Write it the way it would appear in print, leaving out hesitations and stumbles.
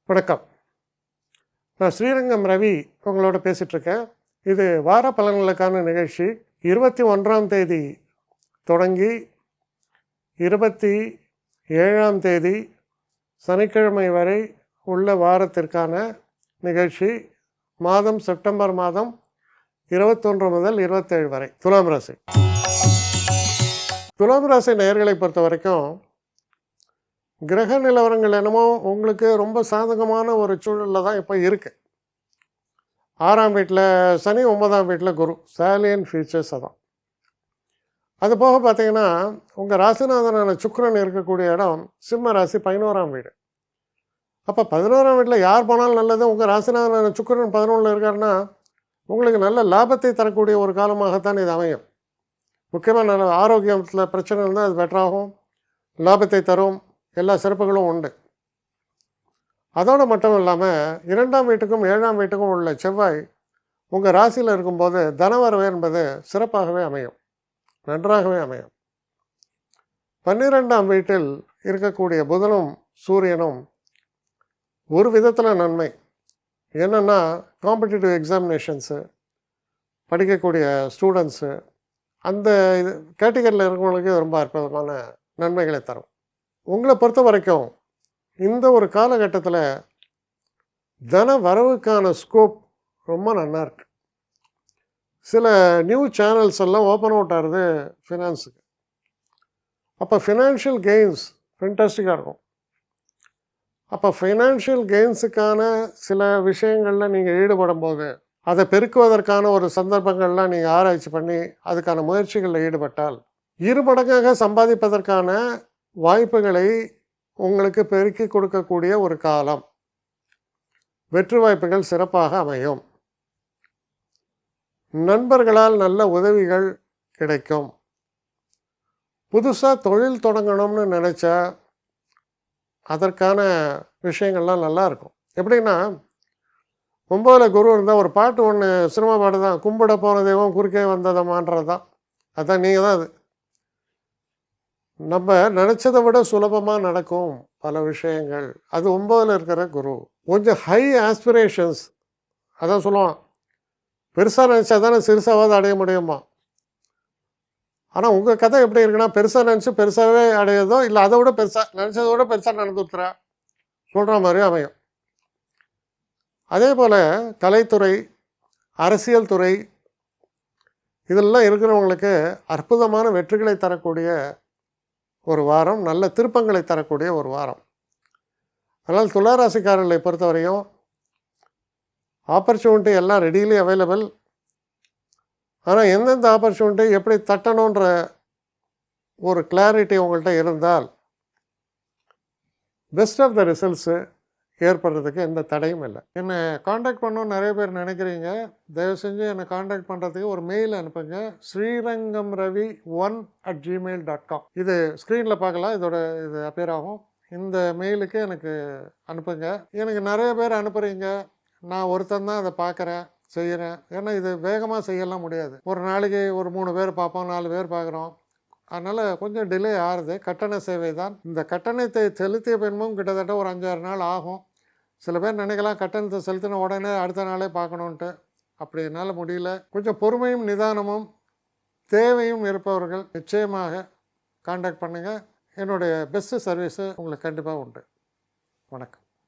வணக்கம். நான் ஸ்ரீரங்கம் ரவி உங்களோட பேசிகிட்ருக்கேன். இது வார பலன்களுக்கான நிகழ்ச்சி. 21ஆம் தேதி தொடங்கி 27ஆம் தேதி சனிக்கிழமை வரை உள்ள வாரத்திற்கான நிகழ்ச்சி. மாதம் செப்டம்பர் மாதம் 21 முதல் 27 வரை. துலாம் ராசி. துலாம் ராசி நேயர்களை பொறுத்த வரைக்கும் கிரக நிலவரங்கள் என்னமோ உங்களுக்கு ரொம்ப சாதகமான ஒரு சூழலில் தான் இப்போ இருக்குது. 6ஆம் வீட்டில் சனி, 9ஆம் வீட்டில் குரு, சாலியன் ஃபீச்சர்ஸ் அதான். அது போக பார்த்தீங்கன்னா உங்கள் ராசிநாதனான சுக்கிரன் இருக்கக்கூடிய இடம் சிம்ம ராசி, 11ஆம் வீடு. அப்போ 11ஆம் வீட்டில் யார் போனாலும் நல்லது. உங்கள் ராசிநாதனான சுக்கிரன் 11ல் இருக்காருன்னா உங்களுக்கு நல்ல லாபத்தை தரக்கூடிய ஒரு காலமாகத்தான் இது அமையும். முக்கியமாக நல்ல ஆரோக்கியத்தில் பிரச்சனை இருந்தால் அது பெட்டராகும், லாபத்தை தரும், எல்லா சிறப்புகளும் உண்டு. அதோடு மட்டும் இல்லாமல் 2ஆம் வீட்டுக்கும் 7ஆம் வீட்டுக்கும் உள்ள செவ்வாய் உங்கள் ராசியில் இருக்கும்போது தனவரவு என்பது சிறப்பாகவே அமையும், நன்றாகவே அமையும். 12ஆம் வீட்டில் இருக்கக்கூடிய புதனும் சூரியனும் ஒரு விதத்தில் நன்மை. என்னென்னா காம்படிட்டிவ் எக்ஸாமினேஷன்ஸு படிக்கக்கூடிய ஸ்டூடெண்ட்ஸு அந்த இது கேட்டகரியில் இருக்கிறவங்களுக்கு ரொம்ப அற்புதமான நன்மைகளை தரும். உங்களை பொறுத்த வரைக்கும் இந்த ஒரு காலகட்டத்தில் தன வரவுக்கான ஸ்கோப் ரொம்ப நல்லா இருக்கு. சில நியூ சேனல்ஸ் எல்லாம் ஓப்பன் அவுட் ஆகுது ஃபினான்ஸுக்கு. அப்போ ஃபினான்ஷியல் கெயின்ஸ் ஃபென்டாஸ்டிக்காக இருக்கும். அப்போ ஃபைனான்ஷியல் கெயின்ஸுக்கான சில விஷயங்களில் நீங்கள் ஈடுபடும் போது அதை பெருக்குவதற்கான ஒரு சந்தர்ப்பங்கள்லாம் நீங்கள் ஆராய்ச்சி பண்ணி அதுக்கான முயற்சிகளில் ஈடுபட்டால் இருமடங்காக சம்பாதிப்பதற்கான வாய்ப்புகளை உங்களுக்கு பெருக்கி கொடுக்கக்கூடிய ஒரு காலம். வெற்றி வாய்ப்புகள் சிறப்பாக அமையும். நண்பர்களால் நல்ல உதவிகள் கிடைக்கும். புதுசாக தொழில் தொடங்கணும்னு நினச்சா அதற்கான விஷயங்கள்லாம் நல்லா இருக்கும். எப்படின்னா 9ல் குரு இருந்தால் ஒரு பாட்டு ஒன்று சினிமா பாட்டு தான், கும்பிட போன தெய்வம் குறுக்கே வந்ததமான்றது தான். அதுதான் நீங்கள் தான் அது. நம்ம நினச்சதை விட சுலபமாக நடக்கும் பல விஷயங்கள். அது 9ல் இருக்கிற குரு. கொஞ்சம் ஹை ஆஸ்பிரேஷன்ஸ், அதான் சொல்லுவான், பெருசாக நினச்சா தானே சிறுசாவது அடைய முடியுமா. ஆனால் உங்கள் கதை எப்படி இருக்குன்னா பெருசாக நினச்சி பெருசாகவே அடையதோ இல்லை அதை விட பெருசாக நினச்சதை விட பெருசாக நடந்துட்டுற சொல்கிற மாதிரி அமையும். அதே போல் கலைத்துறை, அரசியல் துறை இதெல்லாம் இருக்கிறவங்களுக்கு அற்புதமான வெற்றிகளை தரக்கூடிய ஒரு வாரம், நல்ல திருப்பங்களை தரக்கூடிய ஒரு வாரம். அதனால் துளாராசிக்காரர்களை பொறுத்தவரையும் ஆப்பர்ச்சுனிட்டி எல்லாம் ரெடியிலி அவைலபிள். ஆனால் எந்தெந்த ஆப்பர்ச்சுனிட்டி எப்படி தட்டணுன்ற ஒரு கிளாரிட்டி உங்கள்கிட்ட இருந்தால் பெஸ்ட் ஆஃப் த ரிசல்ட்ஸு ஏற்படுறதுக்கு எந்த தடையும் இல்லை. என்னை காண்டாக்ட் பண்ணணும்னு நிறைய பேர் நினைக்கிறீங்க. தயவு செஞ்சு என்னை காண்டாக்ட் பண்ணுறதுக்கு ஒரு மெயில் அனுப்புங்க, srirangamravi1@gmail.com. இது ஸ்க்ரீனில் பார்க்கலாம், இது அப்பியர் ஆகும். இந்த மெயிலுக்கு எனக்கு அனுப்புங்க. எனக்கு நிறைய பேர் அனுப்புகிறீங்க, நான் ஒருத்தன் தான் அதை பார்க்குறேன், செய்கிறேன். ஏன்னா இது வேகமாக செய்யலாம் முடியாது. ஒரு நாளைக்கு ஒரு 3 பேர் பார்ப்போம், 4 பேர் பார்க்குறோம். அதனால் கொஞ்சம் டிலே ஆகுது. கட்டண சேவை தான். இந்த கட்டணத்தை செலுத்திய பின்பும் கிட்டத்தட்ட ஒரு 5-6 நாள் ஆகும். சில பேர் நினைக்கலாம் கட்டணத்தை செலுத்தின உடனே அடுத்த நாளே பார்க்கணுன்ட்டு. அப்படி என்னால் முடியல. கொஞ்சம் பொறுமையும் நிதானமும் தேவையும் இருப்பவர்கள் நிச்சயமாக காண்டாக்ட் பண்ணுங்கள். என்னுடைய பெஸ்ட்டு சர்வீஸு உங்களுக்கு கண்டிப்பாக உண்டு. வணக்கம்.